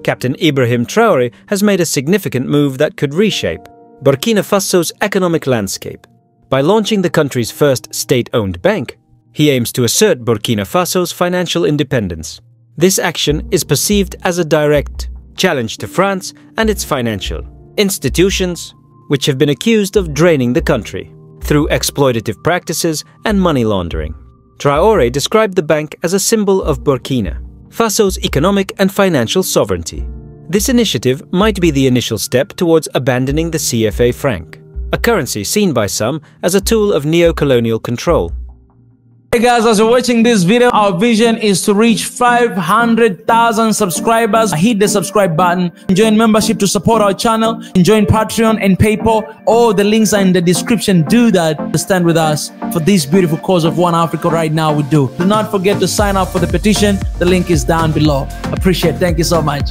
Captain Ibrahim Traoré has made a significant move that could reshape Burkina Faso's economic landscape. By launching the country's first state-owned bank, he aims to assert Burkina Faso's financial independence. This action is perceived as a direct challenge to France and its financial institutions, which have been accused of draining the country through exploitative practices and money laundering. Traoré described the bank as a symbol of Burkina Faso's economic and financial sovereignty. This initiative might be the initial step towards abandoning the CFA franc, a currency seen by some as a tool of neocolonial control. Hey guys, as you're watching this video, our vision is to reach 500,000 subscribers. Hit the subscribe button, join membership to support our channel, join Patreon and PayPal. All the links are in the description. Do that to stand with us for this beautiful cause of One Africa right now. We do not forget to sign up for the petition. The link is down below. Appreciate it. Thank you so much.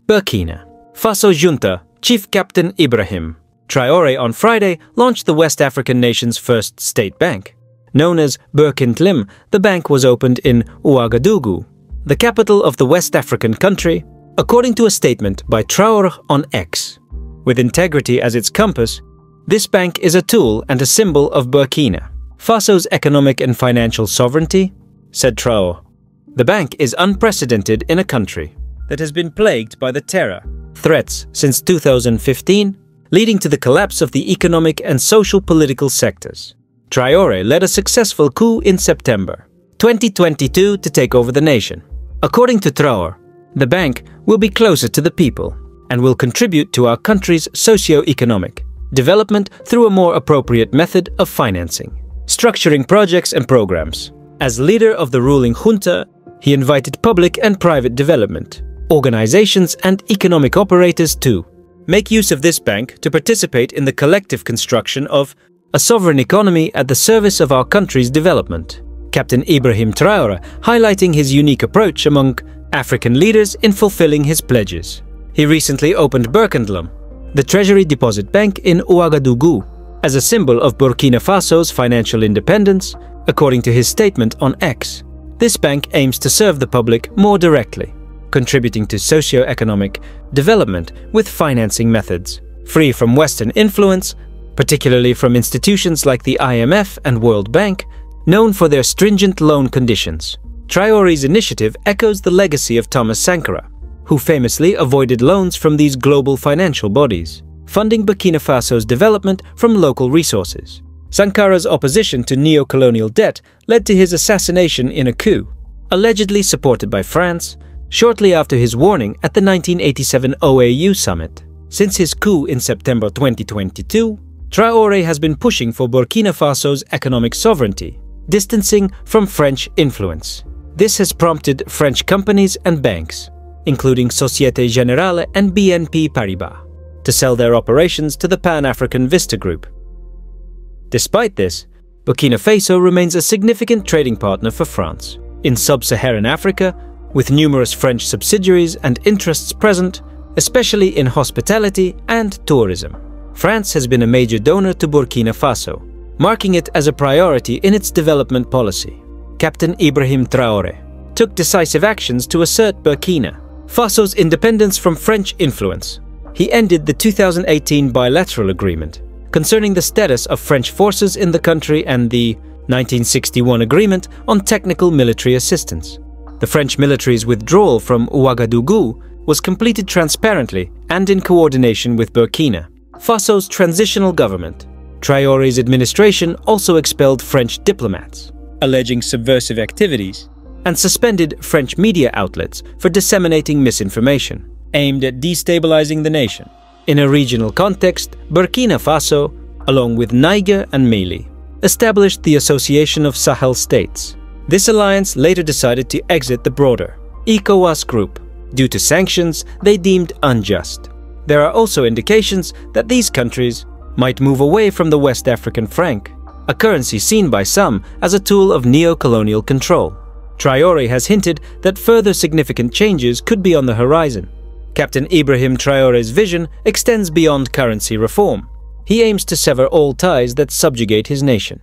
Burkina Faso Junta Chief Captain Ibrahim Traoré on Friday launched the West African nation's first state bank. Known as Burkindlim, the bank was opened in Ouagadougou, the capital of the West African country, according to a statement by Traoré on X. With integrity as its compass, this bank is a tool and a symbol of Burkina Faso's economic and financial sovereignty, said Traoré. The bank is unprecedented in a country that has been plagued by the terror threats since 2015, leading to the collapse of the economic and social-political sectors. Traoré led a successful coup in September 2022 to take over the nation. According to Traoré, the bank will be closer to the people and will contribute to our country's socio-economic development through a more appropriate method of financing, structuring projects and programs. As leader of the ruling junta, he invited public and private development organizations and economic operators to make use of this bank to participate in the collective construction of a sovereign economy at the service of our country's development. Captain Ibrahim Traoré highlighting his unique approach among African leaders in fulfilling his pledges. He recently opened Burkindlim, the Treasury Deposit Bank in Ouagadougou, as a symbol of Burkina Faso's financial independence, according to his statement on X. This bank aims to serve the public more directly, contributing to socio-economic development with financing methods free from Western influence, particularly from institutions like the IMF and World Bank, known for their stringent loan conditions. Traoré's initiative echoes the legacy of Thomas Sankara, who famously avoided loans from these global financial bodies, funding Burkina Faso's development from local resources. Sankara's opposition to neocolonial debt led to his assassination in a coup, allegedly supported by France, shortly after his warning at the 1987 OAU summit. Since his coup in September 2022, Traoré has been pushing for Burkina Faso's economic sovereignty, distancing from French influence. This has prompted French companies and banks, including Société Générale and BNP Paribas, to sell their operations to the Pan-African Vista Group. Despite this, Burkina Faso remains a significant trading partner for France. In sub-Saharan Africa, with numerous French subsidiaries and interests present, especially in hospitality and tourism. France has been a major donor to Burkina Faso, marking it as a priority in its development policy. Captain Ibrahim Traoré took decisive actions to assert Burkina Faso's independence from French influence. He ended the 2018 bilateral agreement concerning the status of French forces in the country and the 1961 agreement on technical military assistance. The French military's withdrawal from Ouagadougou was completed transparently and in coordination with Burkina Faso's transitional government. Traoré's administration also expelled French diplomats, alleging subversive activities, and suspended French media outlets for disseminating misinformation aimed at destabilizing the nation. In a regional context, Burkina Faso, along with Niger and Mali, established the Association of Sahel States. This alliance later decided to exit the broader ECOWAS group due to sanctions they deemed unjust. There are also indications that these countries might move away from the West African franc, a currency seen by some as a tool of neo-colonial control. Traoré has hinted that further significant changes could be on the horizon. Captain Ibrahim Traoré's vision extends beyond currency reform. He aims to sever all ties that subjugate his nation.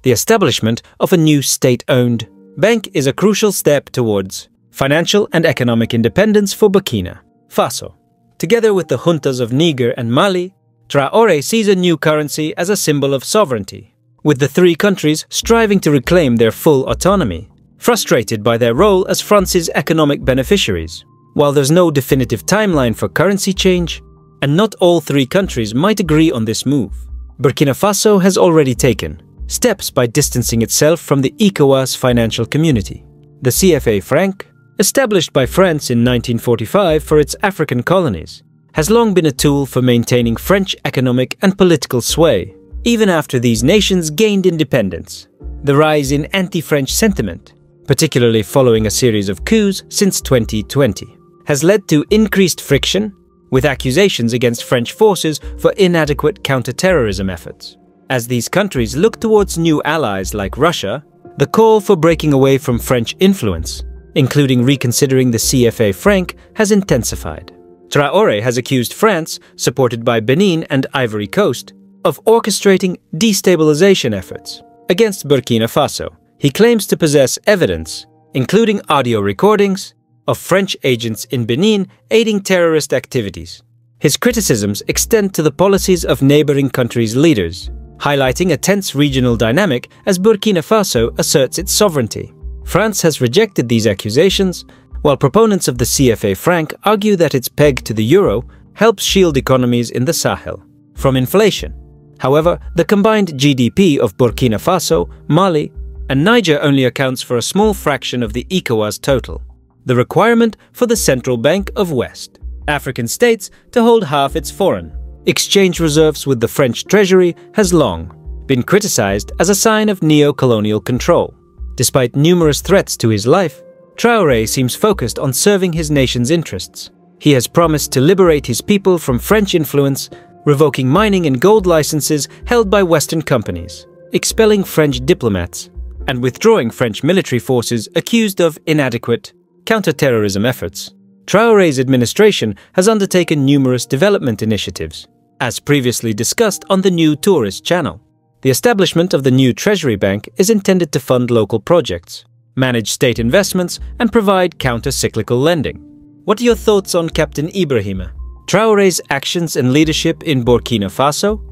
The establishment of a new state-owned bank is a crucial step towards financial and economic independence for Burkina Faso. Together with the juntas of Niger and Mali, Traoré sees a new currency as a symbol of sovereignty, with the three countries striving to reclaim their full autonomy, frustrated by their role as France's economic beneficiaries. While there's no definitive timeline for currency change, and not all three countries might agree on this move, Burkina Faso has already taken steps by distancing itself from the ECOWAS financial community. The CFA franc, established by France in 1945 for its African colonies, has long been a tool for maintaining French economic and political sway, even after these nations gained independence. The rise in anti-French sentiment, particularly following a series of coups since 2020, has led to increased friction, with accusations against French forces for inadequate counter-terrorism efforts. As these countries look towards new allies like Russia, the call for breaking away from French influence, including reconsidering the CFA franc, has intensified. Traoré has accused France, supported by Benin and Ivory Coast, of orchestrating destabilization efforts against Burkina Faso. He claims to possess evidence, including audio recordings, of French agents in Benin aiding terrorist activities. His criticisms extend to the policies of neighboring countries' leaders, highlighting a tense regional dynamic as Burkina Faso asserts its sovereignty. France has rejected these accusations, while proponents of the CFA franc argue that its peg to the euro helps shield economies in the Sahel from inflation. However, the combined GDP of Burkina Faso, Mali, and Niger only accounts for a small fraction of the ECOWAS total. The requirement for the Central Bank of West African states to hold half its foreign exchange reserves with the French treasury has long been criticized as a sign of neocolonial control. Despite numerous threats to his life, Traoré seems focused on serving his nation's interests. He has promised to liberate his people from French influence, revoking mining and gold licenses held by Western companies, expelling French diplomats, and withdrawing French military forces accused of inadequate counter-terrorism efforts. Traoré's administration has undertaken numerous development initiatives, as previously discussed on the new Tourist channel. The establishment of the new Treasury Bank is intended to fund local projects, manage state investments, and provide counter-cyclical lending. What are your thoughts on Captain Ibrahim Traoré's actions and leadership in Burkina Faso?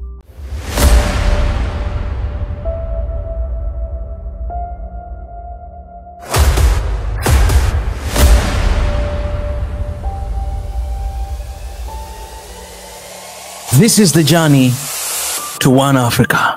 This is the journey to One Africa.